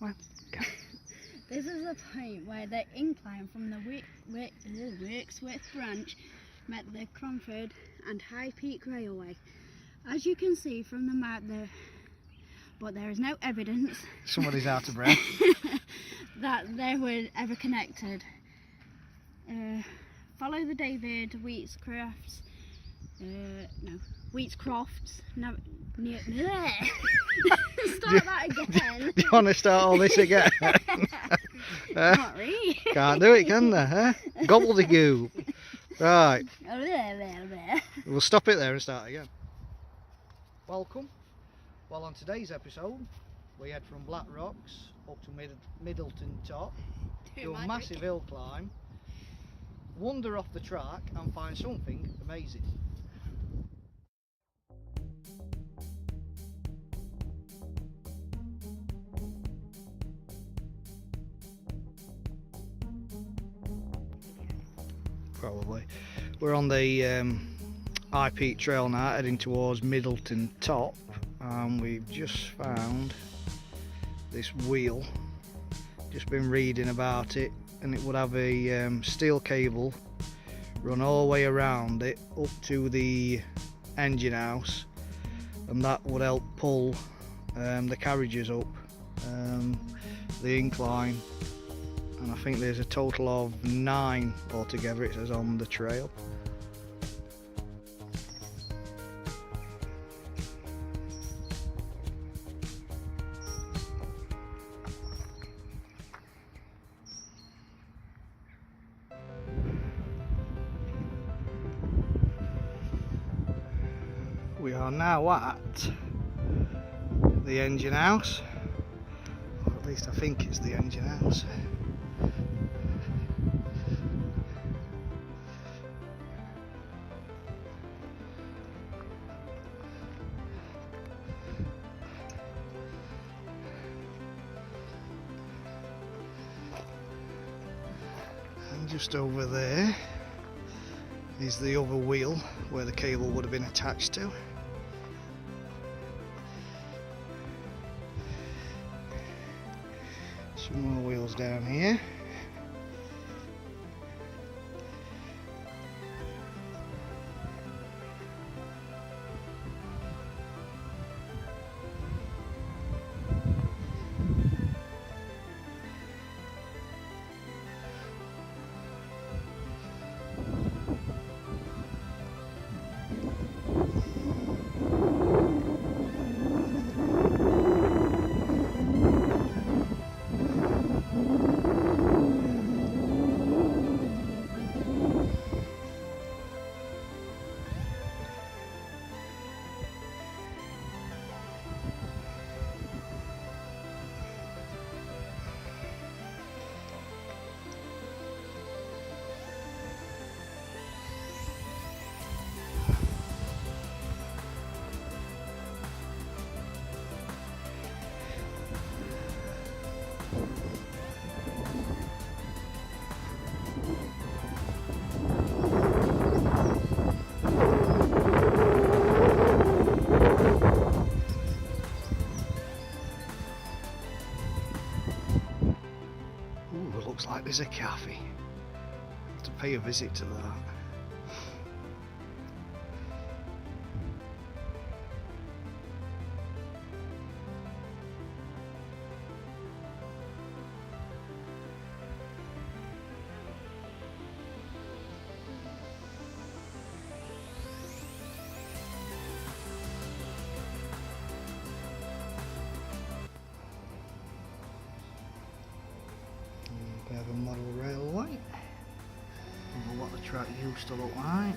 Well, This is the point where the incline from the Wirksworth branch met the Cromford and High Peak Railway. As you can see from the map there, but there is no evidence somebody's out of breath. that they were ever connected. Follow the David Wheatcroft's start that again. Do you want to start all this again? Not really. Can't do it, can they? Huh? Gobbledygook. Right, we'll stop it there and start again. Welcome. Well, on today's episode, we head from BlackRocks up to Middleton top, do a massive hill climb, wander off the track and find something amazing. Probably. We're on the High Peak Trail now, heading towards Middleton top, and we've just found this wheel. Just been reading about it, and it would have a steel cable run all the way around it up to the engine house, and that would help pull the carriages up the incline. And I think there's a total of 9 altogether, it says on the trail. We are now at the engine house, or at least I think it's the engine house. And just over there is the other wheel where the cable would have been attached to. Some more wheels down here. Looks like there's a cafe. I'll have to pay a visit to that. We have a model railway. I don't know what the track used to look like.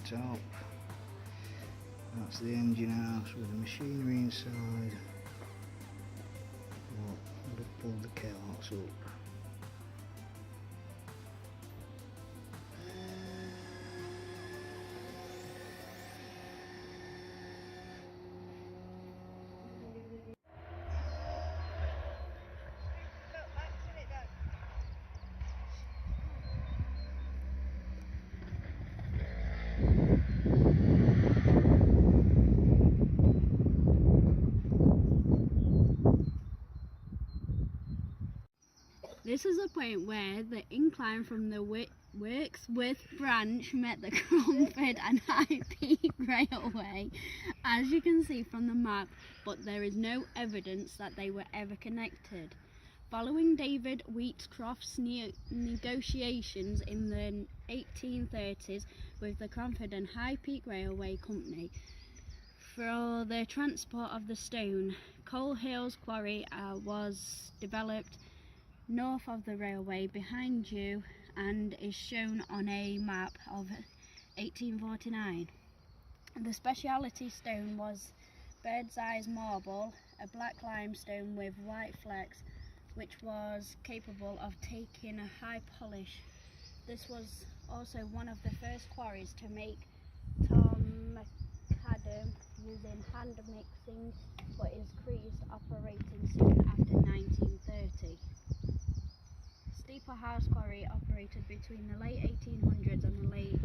Top. That's the engine house with the machinery inside. What would have fold the carots up. This is a point where the incline from the Wirksworth branch met the Cromford and High Peak Railway, as you can see from the map, but there is no evidence that they were ever connected. Following David Wheatcroft's negotiations in the 1830s with the Cromford and High Peak Railway Company for the transport of the stone, Coal Hills Quarry was developed north of the railway behind you and is shown on a map of 1849. The speciality stone was bird's eye marble, a black limestone with white flecks, which was capable of taking a high polish. This was also one of the first quarries to make macadam using hand mixing, but increased operating soon after 1930. Steeple House Quarry operated between the late 1800s and the late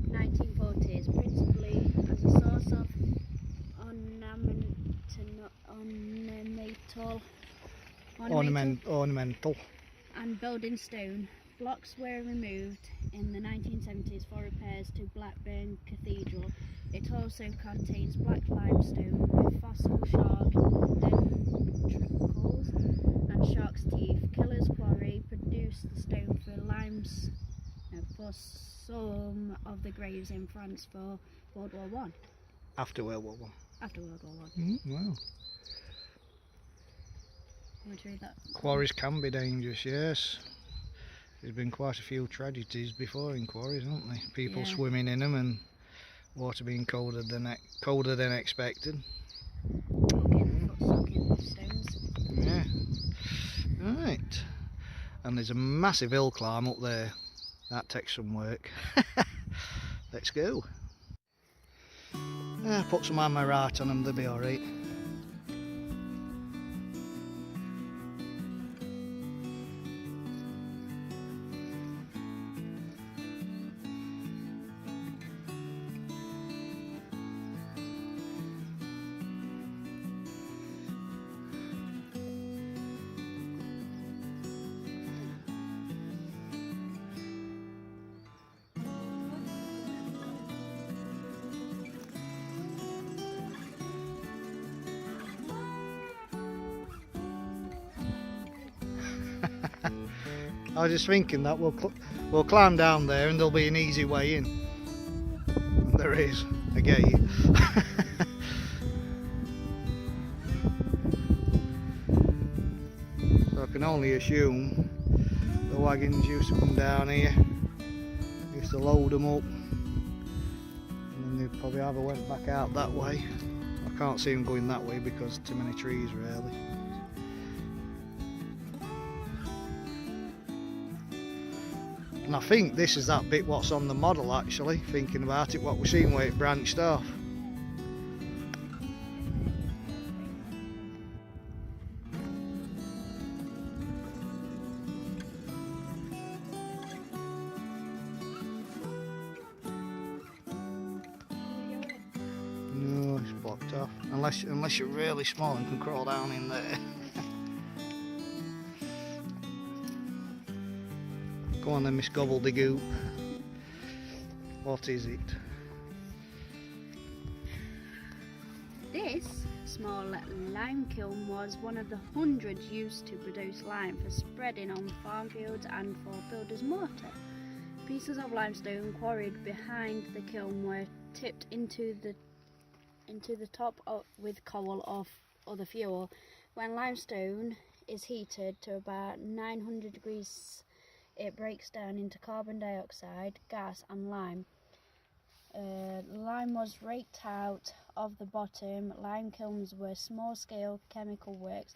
1940s, principally as a source of Ornamental and building stone. Blocks were removed in the 1970s for repairs to Blackburn Cathedral. It also contains black limestone with fossil shark denticles and shark's teeth. Killer's Quarry produced the stone for some of the graves in France for World War One. after World War One. After World War One. Wow. You want to read that? Quarries can be dangerous, yes. There's been quite a few tragedies before in quarries, haven't there? People swimming in them and water being colder than expected. Getting foot stuck in stones. Yeah. Right. And there's a massive hill climb up there. That takes some work. Let's go. Put some hammer right on them, they'll be alright. I was just thinking that we'll climb down there and there'll be an easy way in. There is a gate. So I can only assume the wagons used to come down here, used to load them up, and then they probably either went back out that way. I can't see them going that way because too many trees really. And I think this is that bit what's on the model actually, thinking about it, what we're seeing where it branched off. No, it's blocked off. Unless you're really small and can crawl down in there. Go on then, Miss Gobbledygook. What is it? This small lime kiln was one of the hundreds used to produce lime for spreading on farm fields and for builders' mortar. Pieces of limestone quarried behind the kiln were tipped into the top with coal or other fuel. When limestone is heated to about 900 degrees, it breaks down into carbon dioxide, gas and lime. Lime was raked out of the bottom. Lime kilns were small-scale chemical works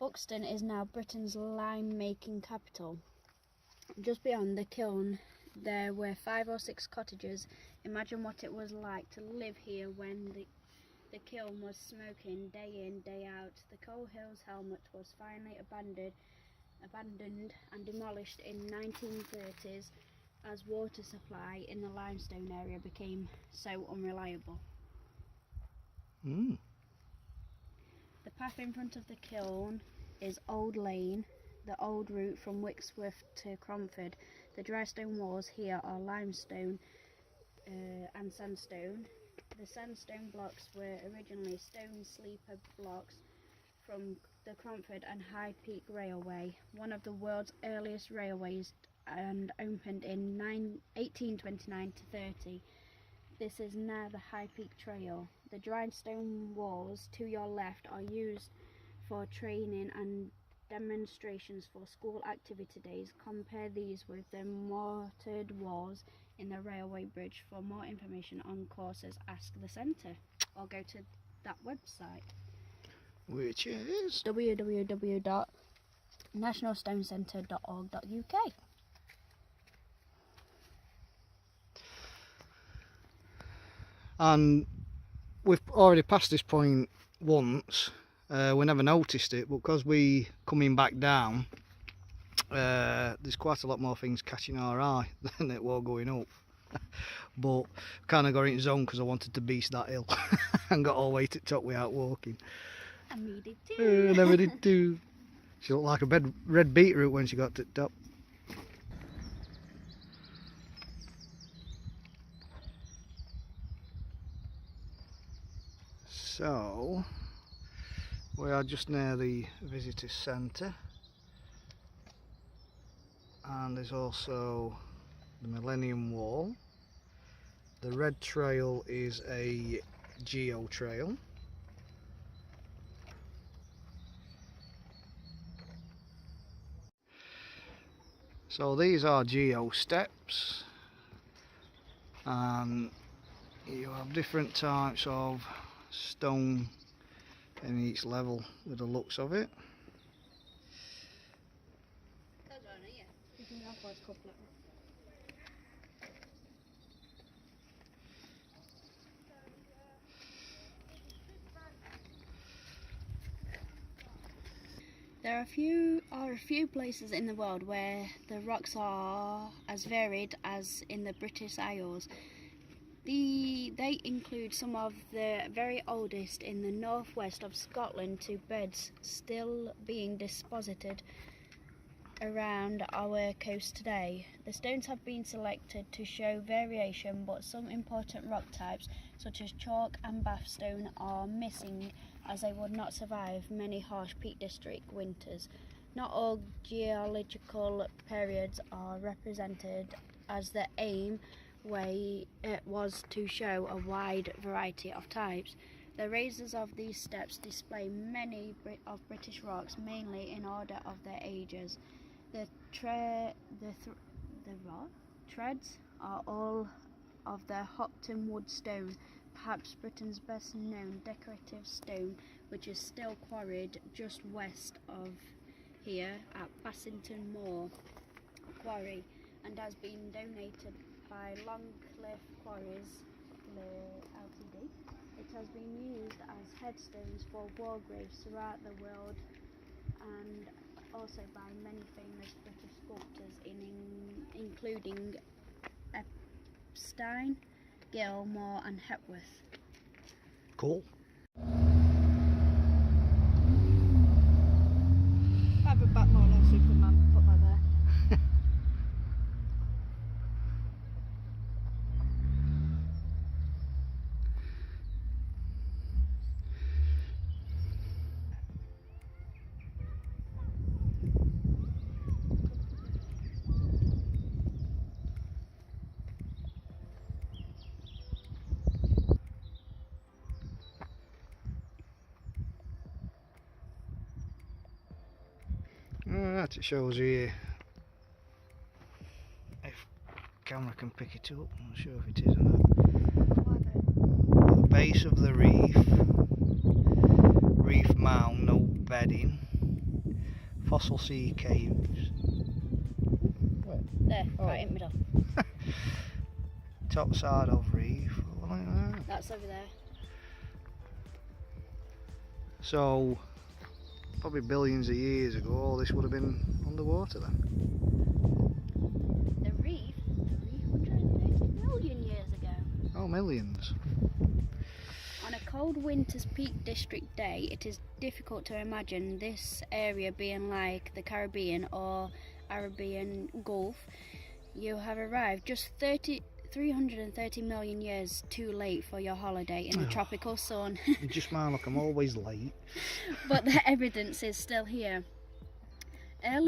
Buxton is now Britain's lime-making capital. Just beyond the kiln, there were 5 or 6 cottages. Imagine what it was like to live here when the kiln was smoking day in, day out. The Coal Hills Helmet was finally abandoned and demolished in 1930s as water supply in the limestone area became so unreliable. The path in front of the kiln is Old Lane, the old route from Wixworth to Cromford. The dry stone walls here are limestone and sandstone. The sandstone blocks were originally stone sleeper blocks from the Cromford and High Peak Railway, one of the world's earliest railways, and opened in 1829 to 30. This is now the High Peak Trail. The dried stone walls to your left are used for training and demonstrations for school activity days. Compare these with the mortared walls in the railway bridge. For more information on courses, ask the centre or go to that website, which is www.nationalstonecentre.org.uk. And we've already passed this point once. We never noticed it, but because we coming back down, there's quite a lot more things catching our eye than it was going up. But kind of got into zone because I wanted to beast that hill and got all the way to the top without walking. I needed to. I never did too. She looked like a red beetroot when she got to the top. So we are just near the visitor centre, and there's also the Millennium Wall. The red trail is a geo trail. So these are geo steps, and you have different types of stone in each level with the looks of it. There are a few places in the world where the rocks are as varied as in the British Isles. They include some of the very oldest in the northwest of Scotland to beds still being deposited around our coast today. The stones have been selected to show variation, but some important rock types such as chalk and bathstone are missing, as they would not survive many harsh Peak District winters. Not all geological periods are represented, as the aim was to show a wide variety of types. The raisers of these steps display many of British rocks, mainly in order of their ages. The treads are all of the Hopton wood stone, perhaps Britain's best known decorative stone, which is still quarried just west of here at Bassington Moor Quarry and has been donated by Longcliffe Quarries Ltd. It has been used as headstones for war graves throughout the world and also by many famous British sculptors including Epstein, Gilmore and Hepworth. Cool. Have a Batman or Superman, put that there. Right, it shows here, if camera can pick it up, I'm not sure if it is or not. The base of the reef mound, no bedding, Fossil sea caves. Where? There, Oh. right in the middle. Top side of reef. Look at that. That's over there. So, probably billions of years ago, all this would have been underwater then. The reef, 330 million years ago. Oh, millions. On a cold winter's Peak District day, it is difficult to imagine this area being like the Caribbean or Arabian Gulf. You have arrived just 330 million years too late for your holiday in the tropical sun. Just man, look, I'm always late. But the evidence is still here. At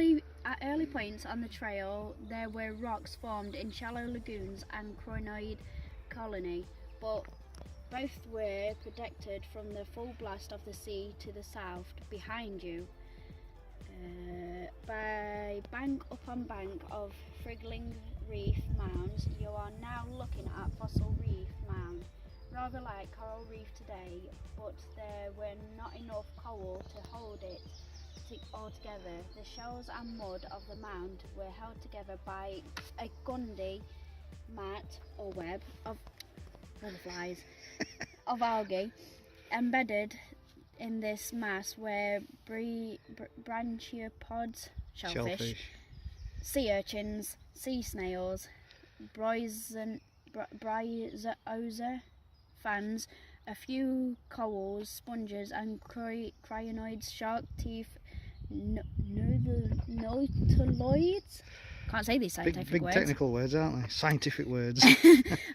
early points on the trail, there were rocks formed in shallow lagoons and crinoid colony, but both were protected from the full blast of the sea to the south behind you. By bank upon bank of friggling reef mounds, you are now looking at fossil reef mound, rather like coral reef today, but there were not enough coral to hold it all together. The shells and mud of the mound were held together by a gundy mat or web of butterflies of algae. Embedded in this mass were branchiopods, shellfish, sea urchins, sea snails, bryozoa fans, a few corals, sponges and crinoids, shark teeth, nautiloids. Can't say these scientific big words. technical words, aren't they? Scientific words.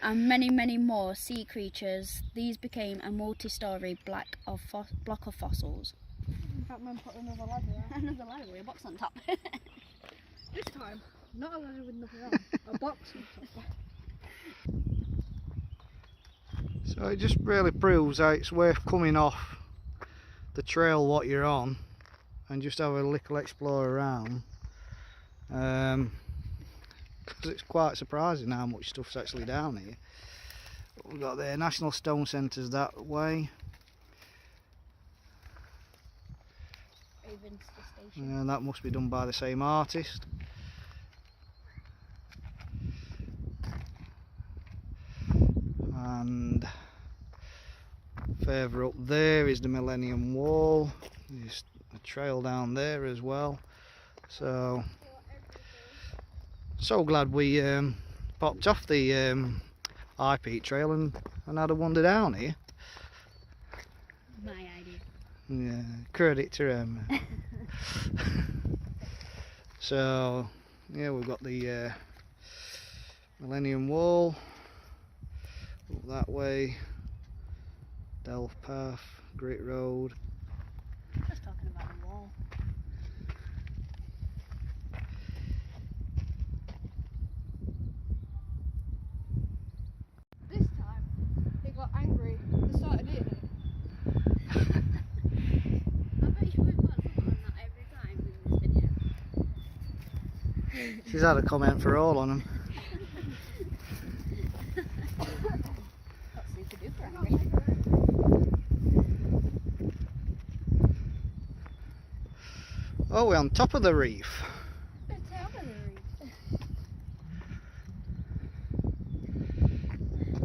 And many, many more sea creatures. These became a multi-story block of fossils. In fact, man put another ladder there. Another ladder with a box on top. This time, not a ladder with nothing on, a box on top. So it just really proves how it's worth coming off the trail what you're on and just have a little explore around. Because it's quite surprising how much stuff's actually down here. We've got the National Stone Centres that way. Ravens station. And that must be done by the same artist. And further up there is the Millennium Wall. There's a trail down there as well. So glad we popped off the High Peak Trail and had a wander down here. My idea. Yeah, credit to him. So yeah, we've got the Millennium Wall up that way, Delft Path, Great Road. Just talking about the wall. This time, he got angry and started eating it. I bet you would put something on that every time in this video. She's had a comment for all on them. That's super duper angry. Oh, we're on top of the reef. The top of the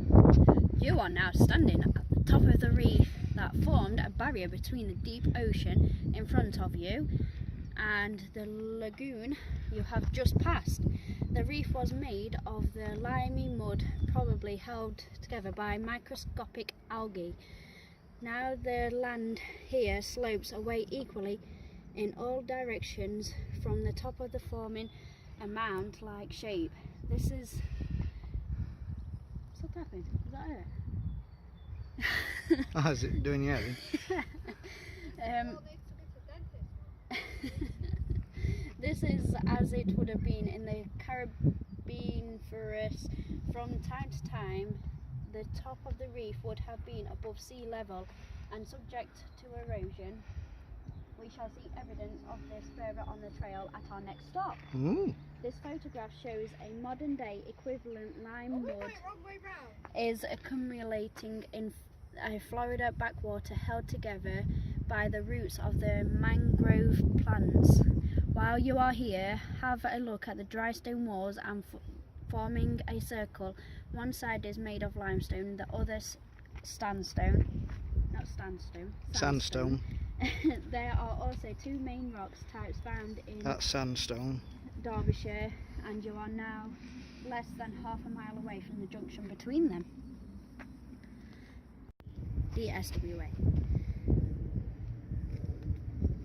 reef. You are now standing at the top of the reef that formed a barrier between the deep ocean in front of you and the lagoon you have just passed. The reef was made of the limey mud, probably held together by microscopic algae. Now the land here slopes away equally in all directions from the top of the forming a mound-like shape. This is... What's that happening? Is that her? Oh, is it doing you? This is as it would have been in the Caribbean forest. From time to time, the top of the reef would have been above sea level and subject to erosion. We shall see evidence of this further on the trail at our next stop. Ooh. This photograph shows a modern day equivalent lime Oh, mud wrong way round. is accumulating in a Florida backwater held together by the roots of the mangrove plants. While you are here, have a look at the dry stone walls and forming a circle. One side is made of limestone, the other sandstone. Sandstone. There are also two main rocks types found in That's sandstone. Derbyshire, and you are now less than half a mile away from the junction between them. The SWA.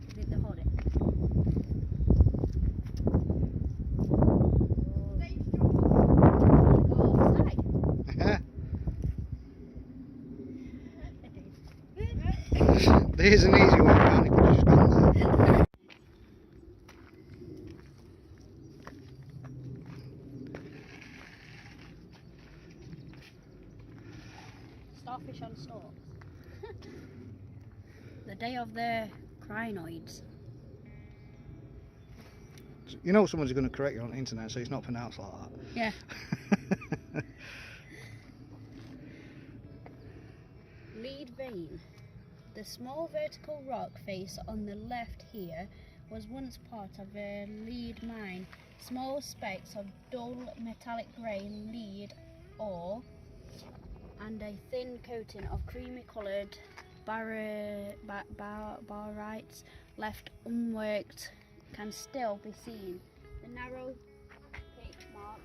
I think they hold it. There's an easy way around, you could have just gone there. Starfish on stalks. The day of the crinoids. You know someone's going to correct you on the internet, so it's not pronounced like that. Yeah. Lead vein. The small vertical rock face on the left here was once part of a lead mine. Small specks of dull metallic grey lead ore and a thin coating of creamy coloured barytes left unworked can still be seen. The narrow pit mark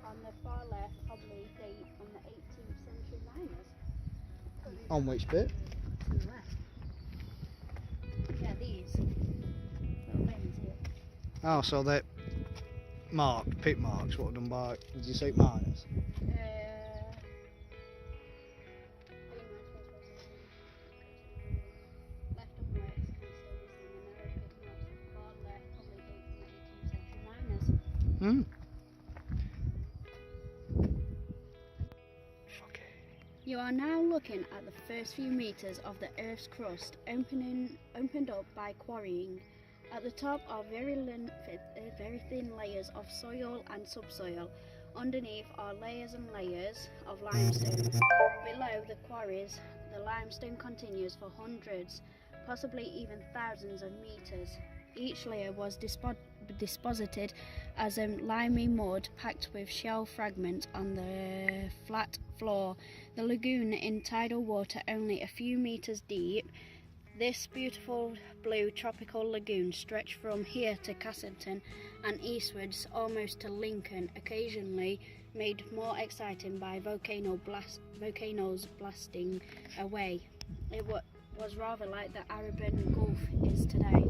on the far left probably date from the 18th century miners. On which bit? To the left. Yeah, these little veins here. Oh, so they're marked, pit marks, what were done by, did you say miners? Left unworked can still be seen. The narrow pit marks on the far left probably date from the 18th century miners. Hmm. You are now looking at the first few metres of the Earth's crust opened up by quarrying. At the top are very thin layers of soil and subsoil. Underneath are layers and layers of limestone. Below the quarries, the limestone continues for hundreds, possibly even thousands of metres. Each layer was deposited as a limy mud packed with shell fragments on the flat floor. The lagoon in tidal water only a few metres deep. This beautiful blue tropical lagoon stretched from here to Castleton and eastwards almost to Lincoln, occasionally made more exciting by volcanoes blasting away. It was rather like the Arabian Gulf is today.